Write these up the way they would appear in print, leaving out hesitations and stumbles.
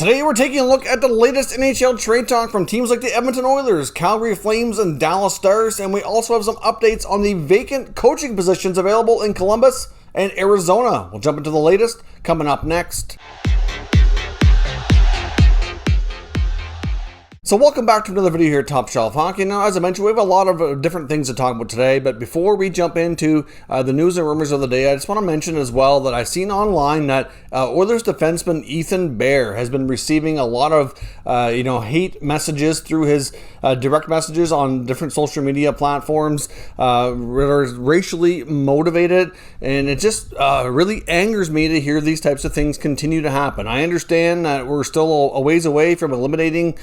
Today we're taking a look at the latest NHL Trade Talk from teams like the Edmonton Oilers, Calgary Flames, and Dallas Stars, and we also have some updates on the vacant coaching positions available in Columbus and Arizona. We'll jump into the latest coming up next. So welcome back to another video here at Top Shelf Hockey. Now, as I mentioned, we have a lot of different things to talk about today, but before we jump into the news and rumors of the day, I just want to mention as well that I've seen online that Oilers defenseman Ethan Bear has been receiving a lot of hate messages through his direct messages on different social media platforms that are racially motivated, and it just really angers me to hear these types of things continue to happen. I understand that we're still a ways away from eliminating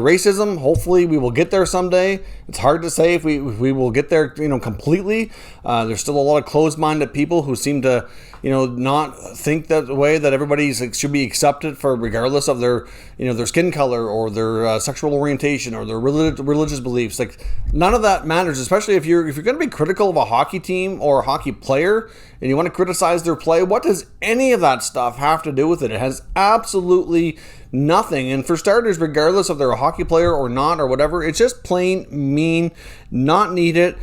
racism. Hopefully we will get there someday. It's hard to say if we will get there, completely. There's still a lot of closed-minded people who seem to, not think that the way that everybody should be accepted for, regardless of their, their skin color or their sexual orientation or their religious beliefs. Like, none of that matters, especially if you're going to be critical of a hockey team or a hockey player and you want to criticize their play. What does any of that stuff have to do with it? It has absolutely nothing. And for starters, regardless if they're a hockey player or not or whatever, it's just plain mean, not needed.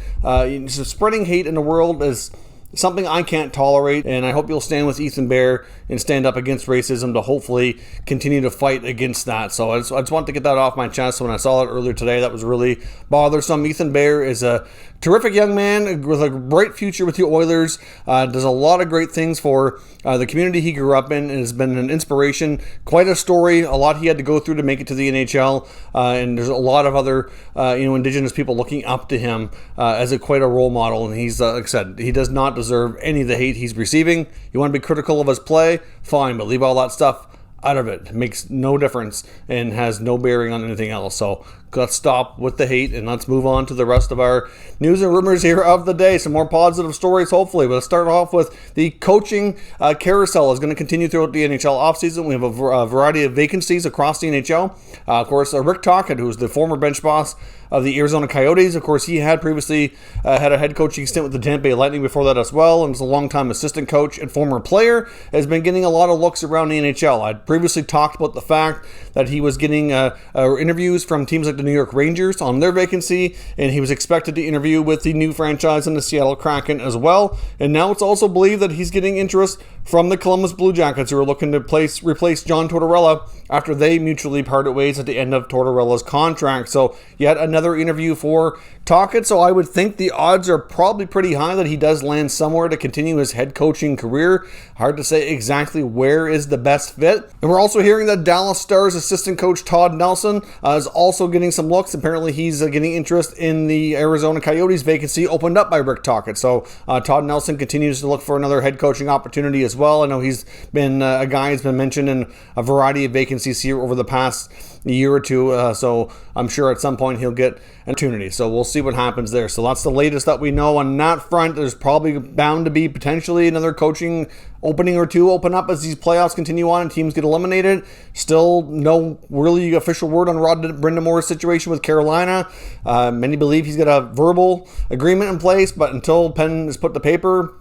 Spreading hate in the world is something I can't tolerate, and I hope you'll stand with Ethan Bear and stand up against racism to hopefully continue to fight against that. So I just wanted to get that off my chest. When I saw it earlier today, that was really bothersome. Ethan Bear is a terrific young man with a bright future with the Oilers, does a lot of great things for the community he grew up in, and has been an inspiration. Quite a story, a lot he had to go through to make it to the NHL, and there's a lot of other Indigenous people looking up to him as quite a role model, and he's, like I said, he does not deserve any of the hate he's receiving. You want to be critical of his play? Fine, but leave all that stuff out of it. It makes no difference and has no bearing on anything else. So let's stop with the hate and let's move on to the rest of our news and rumors here of the day. Some more positive stories, hopefully. But let's start off with the coaching carousel is going to continue throughout the NHL offseason. We have a variety of vacancies across the NHL. Of course, Rick Tocchet, who's the former bench boss of the Arizona Coyotes. Of course, he had previously had a head coaching stint with the Tampa Bay Lightning before that as well, and was a longtime assistant coach and former player. Has been getting a lot of looks around the NHL. I'd previously talked about the fact that he was getting interviews from teams like the New York Rangers on their vacancy, and he was expected to interview with the new franchise in the Seattle Kraken as well. And now it's also believed that he's getting interest from the Columbus Blue Jackets, who are looking to replace John Tortorella after they mutually parted ways at the end of Tortorella's contract. So yet another interview for Tocchet. So I would think the odds are probably pretty high that he does land somewhere to continue his head coaching career. Hard to say exactly where is the best fit. And we're also hearing that Dallas Stars assistant coach Todd Nelson is also getting some looks. Apparently he's getting interest in the Arizona Coyotes vacancy opened up by Rick Tocchet. So Todd Nelson continues to look for another head coaching opportunity as well. I know he's been a guy who's been mentioned in a variety of vacancies here over the past year or two, so I'm sure at some point he'll get an opportunity. So we'll see what happens there. So that's the latest that we know on that front. There's probably bound to be potentially another coaching opening or two open up as these playoffs continue on and teams get eliminated. Still no really official word on Rod Brindamore's situation with Carolina. Many believe he's got a verbal agreement in place, but until pen is put to paper,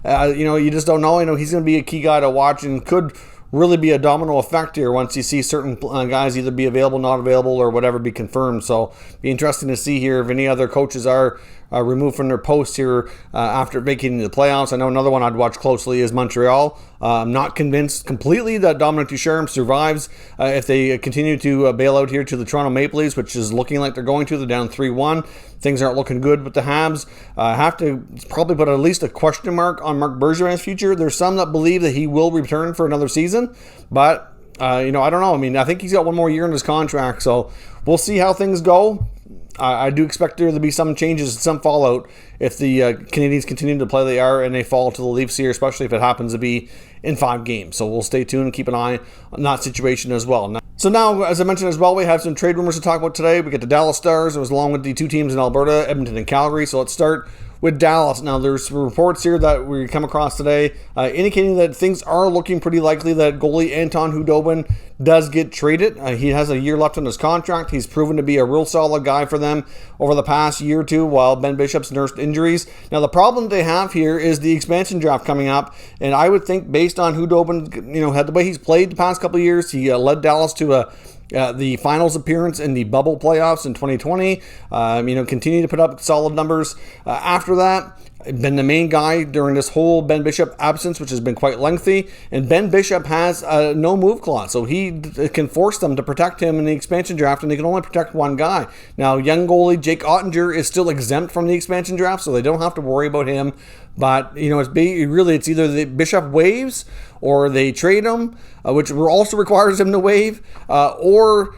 you just don't know. He's going to be a key guy to watch and could really be a domino effect here once you see certain guys either be available, not available, or whatever be confirmed. So be interesting to see here if any other coaches are removed from their posts here after vacating the playoffs. I know another one I'd watch closely is Montreal. I'm not convinced completely that Dominic Ducharme survives if they continue to bail out here to the Toronto Maple Leafs, which is looking like they're going to. They're down 3-1. Things aren't looking good with the Habs. Have to probably put at least a question mark on Marc Bergevin's future. There's some that believe that he will return for another season, but I don't know. I think he's got one more year in his contract, so we'll see how things go. I do expect there to be some changes, some fallout if the Canadiens continue to play they are and they fall to the Leafs here, especially if it happens to be in 5 games. So we'll stay tuned and keep an eye on that situation as well. So now, as I mentioned as well, we have some trade rumors to talk about today. We get the Dallas Stars. It was along with the 2 teams in Alberta, Edmonton and Calgary. So let's start with Dallas. Now, there's reports here that we come across today indicating that things are looking pretty likely that goalie Anton Khudobin does get traded. He has a year left on his contract. He's proven to be a real solid guy for them. them over the past year or two while Ben Bishop's nursed injuries. Now, the problem they have here is the expansion draft coming up, and I would think based on Khudobin, had the way he's played the past couple of years, he led Dallas to the finals appearance in the bubble playoffs in 2020. Continue to put up solid numbers after that. Been the main guy during this whole Ben Bishop absence, which has been quite lengthy. And Ben Bishop has no move clause, so he can force them to protect him in the expansion draft, and they can only protect one guy. Now, young goalie Jake Ottinger is still exempt from the expansion draft, so they don't have to worry about him. But, it's either the Bishop waives or they trade him, which also requires him to waive, or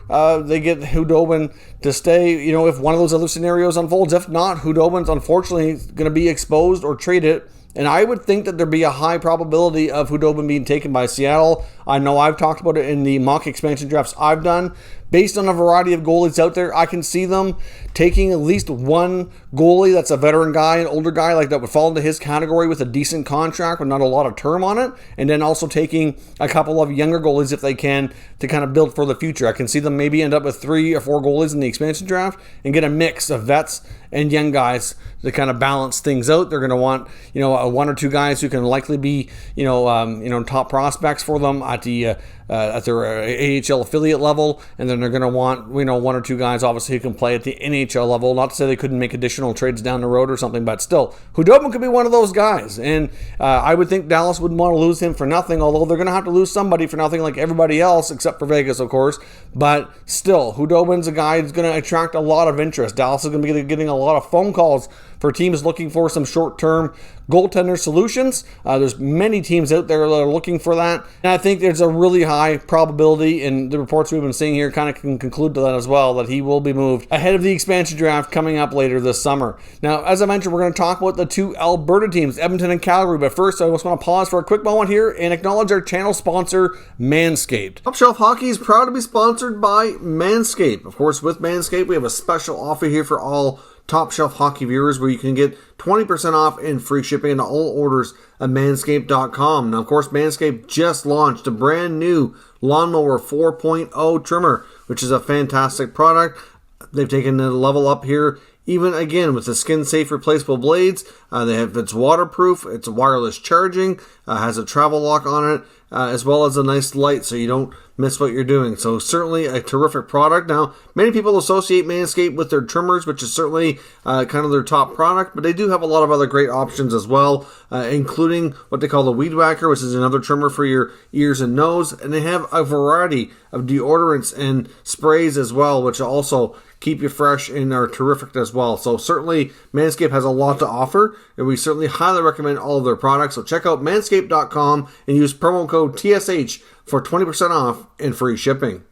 they get Khudobin to stay, if one of those other scenarios unfolds. If not, Khudobin's unfortunately going to be exposed or traded. And I would think that there'd be a high probability of Khudobin being taken by Seattle. I know I've talked about it in the mock expansion drafts I've done. Based on a variety of goalies out there, I can see them taking at least one goalie that's a veteran guy, an older guy like that would fall into his category with a decent contract with not a lot of term on it, and then also taking a couple of younger goalies if they can to kind of build for the future. I can see them maybe end up with 3 or 4 goalies in the expansion draft and get a mix of vets and young guys to kind of balance things out. They're going to want, 1 or 2 guys who can likely be, top prospects for them at their AHL affiliate level, and then they're going to want, 1 or 2 guys obviously who can play at the NHL level. Not to say they couldn't make additional trades down the road or something, but still, Khudobin could be one of those guys, and I would think Dallas wouldn't want to lose him for nothing, although they're going to have to lose somebody for nothing like everybody else, except for Vegas, of course. But still, Khudobin's a guy who's going to attract a lot of interest. Dallas is going to be getting a lot of phone calls for teams looking for some short-term goaltender solutions. There's many teams out there that are looking for that, and I think there's a really high probability, and the reports we've been seeing here kind of can conclude to that as well, that he will be moved ahead of the expansion draft coming up later this summer. Now, as I mentioned, we're going to talk about the 2 Alberta teams, Edmonton and Calgary, but first I just want to pause for a quick moment here and acknowledge our channel sponsor, Manscaped. Top Shelf Hockey is proud to be sponsored by Manscaped. Of course, with Manscaped, we have a special offer here for all Top Shelf Hockey viewers where you can get 20% off and free shipping into all orders at manscaped.com. Now, of course, Manscaped just launched a brand new Lawnmower 4.0 trimmer, which is a fantastic product. They've taken the level up here, even again with the skin-safe replaceable blades. It's waterproof, it's wireless charging, has a travel lock on it, as well as a nice light so you don't miss what you're doing. So certainly a terrific product. Now, many people associate Manscaped with their trimmers, which is certainly kind of their top product, but they do have a lot of other great options as well, including what they call the Weed Whacker, which is another trimmer for your ears and nose. And they have a variety of deodorants and sprays as well, which also keep you fresh and are terrific as well. So certainly Manscaped has a lot to offer, and we certainly highly recommend all of their products. So check out manscaped.com and use promo code TSH for 20% off and free shipping.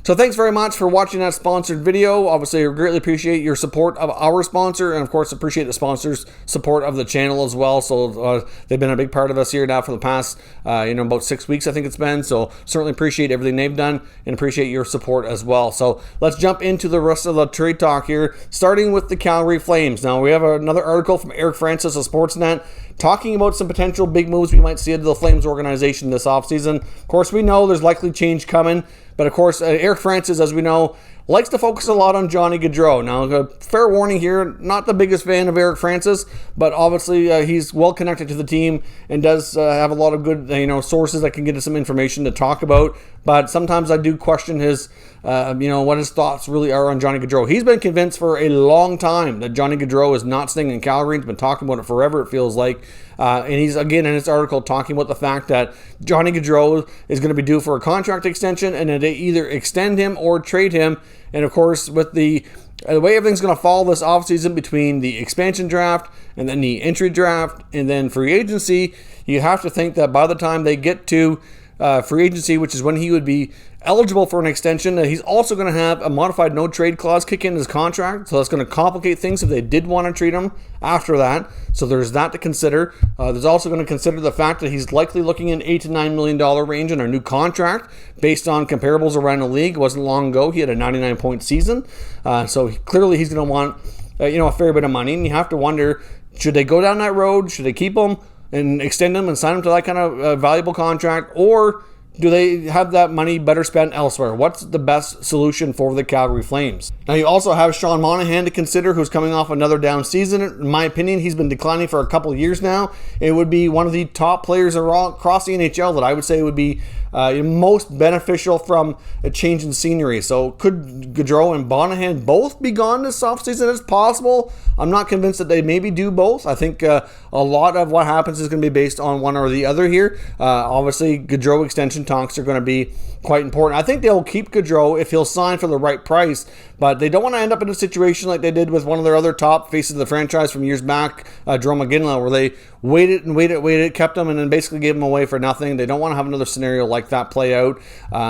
So thanks very much for watching that sponsored video. Obviously, I greatly appreciate your support of our sponsor, and of course appreciate the sponsors' support of the channel as well. So they've been a big part of us here now for the past about 6 weeks, I think it's been. So certainly appreciate everything they've done and appreciate your support as well. So let's jump into the rest of the trade talk here, starting with the Calgary Flames. Now we have another article from Eric Francis of Sportsnet talking about some potential big moves we might see into the Flames organization this offseason. Of course, we know there's likely change coming, but of course, Eric Francis, as we know, likes to focus a lot on Johnny Gaudreau. Now, fair warning here, not the biggest fan of Eric Francis, but obviously he's well connected to the team and does have a lot of good sources that can get us some information to talk about. But sometimes I do question his, what his thoughts really are on Johnny Gaudreau. He's been convinced for a long time that Johnny Gaudreau is not staying in Calgary. He's been talking about it forever, it feels like. And he's, again, in his article talking about the fact that Johnny Gaudreau is going to be due for a contract extension and that they either extend him or trade him. And, of course, with the way everything's going to fall this offseason between the expansion draft and then the entry draft and then free agency, you have to think that by the time they get to free agency, which is when he would be eligible for an extension, that he's also going to have a modified no-trade clause kick in his contract. So that's going to complicate things if they did want to trade him after that. So there's that to consider. There's also going to consider the fact that he's likely looking in $8 to $9 million range in a new contract based on comparables around the league. It wasn't long ago. He had a 99-point season. So clearly he's going to want a fair bit of money. And you have to wonder, should they go down that road? Should they keep him and extend him and sign him to that kind of valuable contract? Or do they have that money better spent elsewhere? What's the best solution for the Calgary Flames? Now, you also have Sean Monahan to consider, who's coming off another down season. In my opinion, he's been declining for a couple of years now. It would be one of the top players across the NHL that I would say would be most beneficial from a change in scenery. So could Gaudreau and Monahan both be gone this offseason? It's possible. I'm not convinced that they maybe do both. I think a lot of what happens is going to be based on one or the other here. Obviously, Gaudreau extension talks are going to be quite important. I think they'll keep Gaudreau if he'll sign for the right price, but they don't want to end up in a situation like they did with one of their other top faces of the franchise from years back, Jerome McGinley, where they waited, kept him, and then basically gave him away for nothing. They don't want to have another scenario like that play out.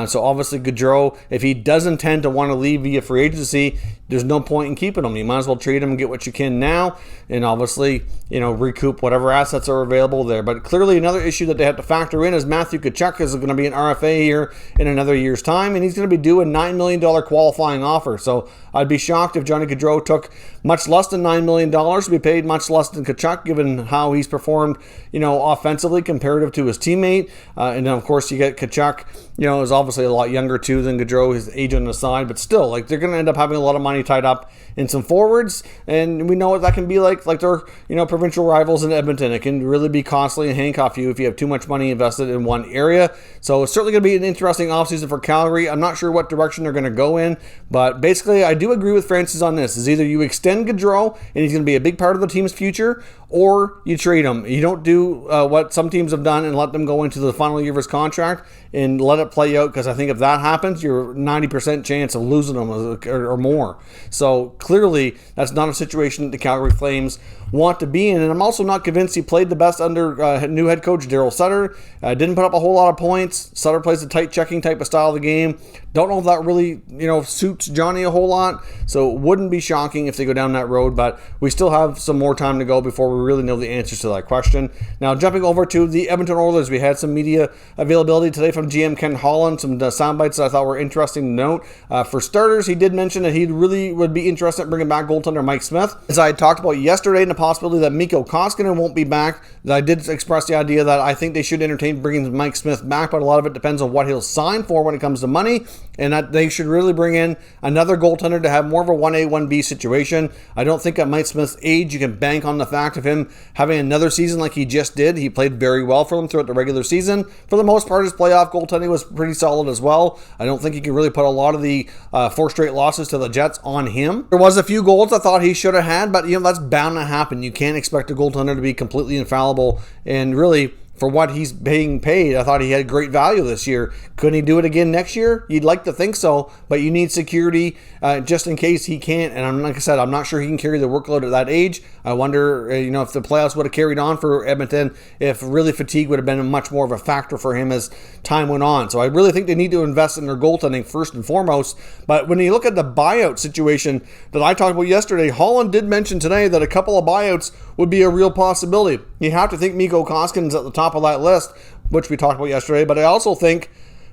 So obviously Gaudreau, if he does intend to want to leave via free agency, there's no point in keeping him. You might as well trade him and get what you can now, and obviously, recoup whatever assets are available there. But clearly another issue that they have to factor in is Matthew Tkachuk is going to be an RFA here in another year's time, and he's going to be due a $9 million qualifying offer. So I'd be shocked if Johnny Gaudreau took much less than $9 million to be paid much less than Tkachuk, given how he's performed, offensively comparative to his teammate. And then, of course, you get Tkachuk, is obviously a lot younger too than Gaudreau, his age on the side, but still, they're going to end up having a lot of money tied up in some forwards, and we know what that can be like they're, provincial rivals in Edmonton. It can really be costly and handcuff you if you have too much money invested in one area. So it's certainly going to be an interesting offseason for Calgary. I'm not sure what direction they're going to go in, but basically I do agree with Francis on this. Is either you extend Gaudreau and he's going to be a big part of the team's future, or you trade him. You don't do what some teams have done and let them go into the final year of his contract and let it play out, because I think if that happens, you're 90% chance of losing them or more. So clearly that's not a situation that the Calgary Flames want to be in, and I'm also not convinced he played the best under new head coach Daryl Sutter. Didn't put up a whole lot of points. Sutter plays a tight checking type of style of the game. Don't know if that really suits Johnny a whole lot, so it wouldn't be shocking if they go down that road, but we still have some more time to go before we really know the answers to that question. Now, jumping over to the Edmonton Oilers, we had some media availability today from GM Ken Holland, some sound bites that I thought were interesting to note. For starters, he did mention that he really would be interested in bringing back goaltender Mike Smith. As I had talked about yesterday, in the possibility that Mikko Koskinen won't be back, that I did express the idea that I think they should entertain bringing Mike Smith back, but a lot of it depends on what he'll sign for when it comes to money, and that they should really bring in another goaltender to have more of a 1A, 1B situation. I don't think at Mike Smith's age you can bank on the fact of him having another season like he just did. He played very well for them throughout the regular season. For the most part, his playoff goaltending was pretty solid as well. I don't think you can really put a lot of the 4 straight losses to the Jets on him. There was a few goals I thought he should have had, but that's bound to happen. You can't expect a goaltender to be completely infallible, and really, for what he's being paid, I thought he had great value this year. Couldn't he do it again next year? You'd like to think so, but you need security just in case he can't. And like I said, I'm not sure he can carry the workload at that age. I wonder, if the playoffs would have carried on for Edmonton, if really fatigue would have been much more of a factor for him as time went on. So I really think they need to invest in their goaltending first and foremost. But when you look at the buyout situation that I talked about yesterday, Holland did mention today that a couple of buyouts would be a real possibility. You have to think Mikko Koskinen's at the top of that list, which we talked about yesterday, but I also think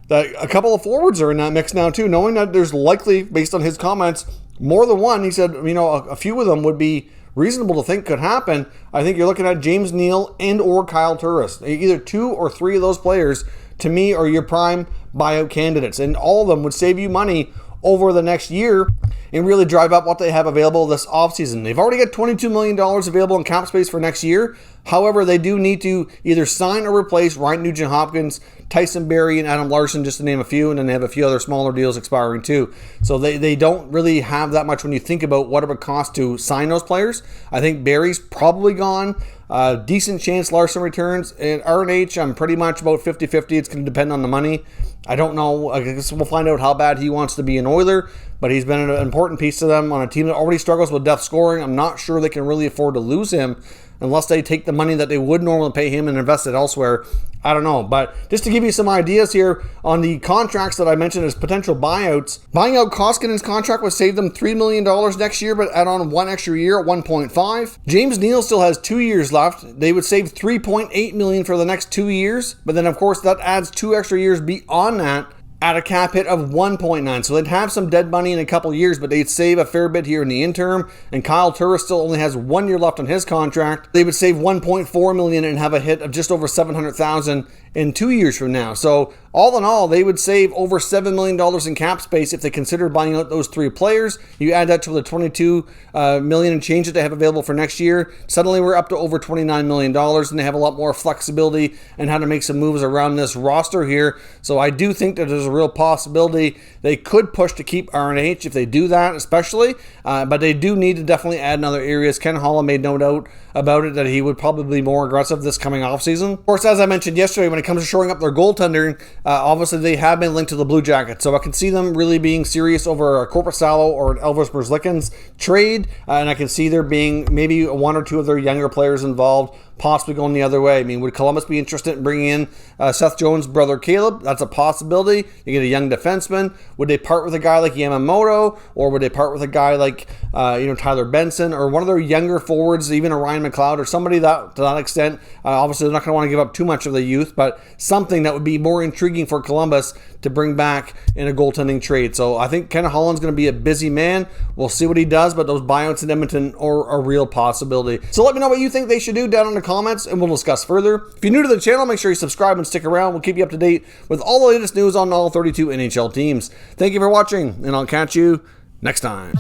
that a couple of forwards are in that mix now too, knowing that there's likely, based on his comments, more than one. He said, a few of them would be reasonable to think could happen. I think you're looking at James Neal and or Kyle Turris. Either 2 or 3 of those players, to me, are your prime buyout candidates, and all of them would save you money over the next year and really drive up what they have available this offseason. They've already got $22 million available in cap space for next year. However, they do need to either sign or replace Ryan Nugent-Hopkins, Tyson Barrie, and Adam Larson, just to name a few, and then they have a few other smaller deals expiring too. So they don't really have that much when you think about what it would cost to sign those players. I think Barrie's probably gone. Decent chance Larson returns. And RNH, I'm pretty much about 50-50. It's going to depend on the money. I don't know. I guess we'll find out how bad he wants to be an Oiler, but he's been an important piece to them on a team that already struggles with depth scoring. I'm not sure they can really afford to lose him unless they take the money that they would normally pay him and invest it elsewhere. I don't know. But just to give you some ideas here on the contracts that I mentioned as potential buyouts, buying out Koskinen's contract would save them $3 million next year, but add on 1 extra year at 1.5. James Neal still has 2 years left. They would save $3.8 million for the next 2 years, but then of course that adds 2 extra years beyond that at a cap hit of 1.9. So they'd have some dead money in a couple years, but they'd save a fair bit here in the interim. And Kyle Turris still only has 1 year left on his contract. They would save $1.4 million and have a hit of just over $700,000 in 2 years from now. So all in all, they would save over $7 million in cap space if they considered buying out those 3 players. You add that to the $22 million and change that they have available for next year. Suddenly we're up to over $29 million, and they have a lot more flexibility and how to make some moves around this roster here. So I do think that there's a real possibility they could push to keep RNH if they do that, especially. But they do need to definitely add in other areas. Ken Holland made no doubt about it that he would probably be more aggressive this coming offseason. Of course, as I mentioned yesterday, when it comes to shoring up their goaltender, obviously they have been linked to the Blue Jackets, so I can see them really being serious over a Korpisalo or an Elvis Merzlikins trade, and I can see there being maybe 1 or 2 of their younger players involved, possibly going the other way. I mean, would Columbus be interested in bringing in Seth Jones' brother Caleb? That's a possibility. You get a young defenseman. Would they part with a guy like Yamamoto, or would they part with a guy like Tyler Benson, or one of their younger forwards, even a Ryan McLeod, or somebody that to that extent? Obviously, they're not going to want to give up too much of the youth, but something that would be more intriguing for Columbus to bring back in a goaltending trade. So I think Ken Holland's going to be a busy man. We'll see what he does, but those buyouts in Edmonton are a real possibility. So let me know what you think they should do down in the comments, and we'll discuss further. If you're new to the channel, make sure you subscribe and stick around. We'll keep you up to date with all the latest news on all 32 NHL teams. Thank you for watching, and I'll catch you next time.